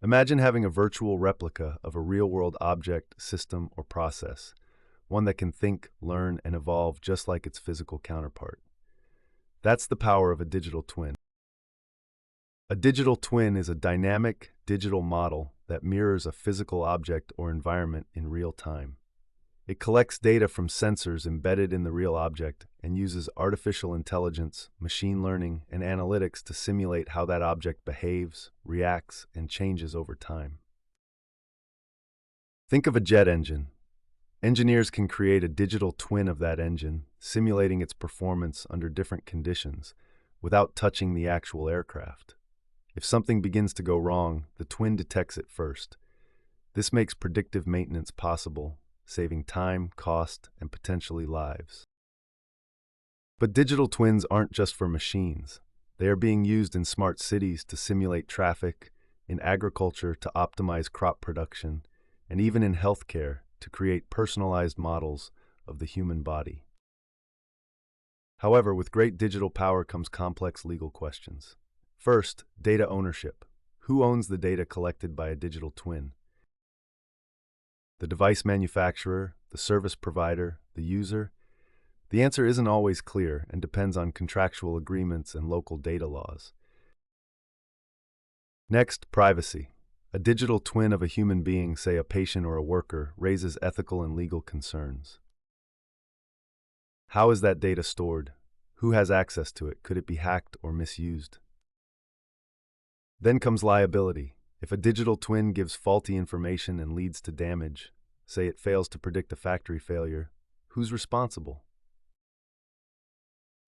Imagine having a virtual replica of a real-world object, system, or process, one that can think, learn, and evolve just like its physical counterpart. That's the power of a digital twin. A digital twin is a dynamic, digital model that mirrors a physical object or environment in real time. It collects data from sensors embedded in the real object and uses artificial intelligence, machine learning, and analytics to simulate how that object behaves, reacts, and changes over time. Think of a jet engine. Engineers can create a digital twin of that engine, simulating its performance under different conditions, without touching the actual aircraft. If something begins to go wrong, the twin detects it first. This makes predictive maintenance possible, saving time, cost, and potentially lives. But digital twins aren't just for machines. They are being used in smart cities to simulate traffic, in agriculture to optimize crop production, and even in healthcare to create personalized models of the human body. However, with great digital power comes complex legal questions. First, data ownership. Who owns the data collected by a digital twin? The device manufacturer, the service provider, the user? The answer isn't always clear and depends on contractual agreements and local data laws. Next, privacy. A digital twin of a human being, say a patient or a worker, raises ethical and legal concerns. How is that data stored? Who has access to it? Could it be hacked or misused? Then comes liability. If a digital twin gives faulty information and leads to damage, say it fails to predict a factory failure, who's responsible?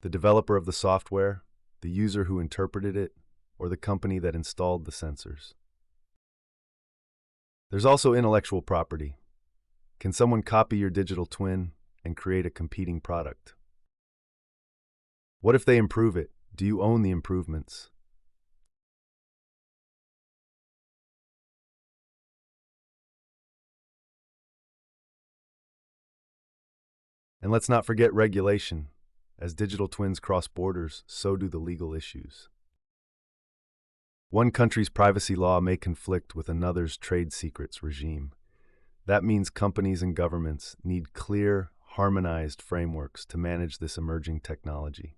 The developer of the software, the user who interpreted it, or the company that installed the sensors? There's also intellectual property. Can someone copy your digital twin and create a competing product? What if they improve it? Do you own the improvements? And let's not forget regulation. As digital twins cross borders, so do the legal issues. One country's privacy law may conflict with another's trade secrets regime. That means companies and governments need clear, harmonized frameworks to manage this emerging technology.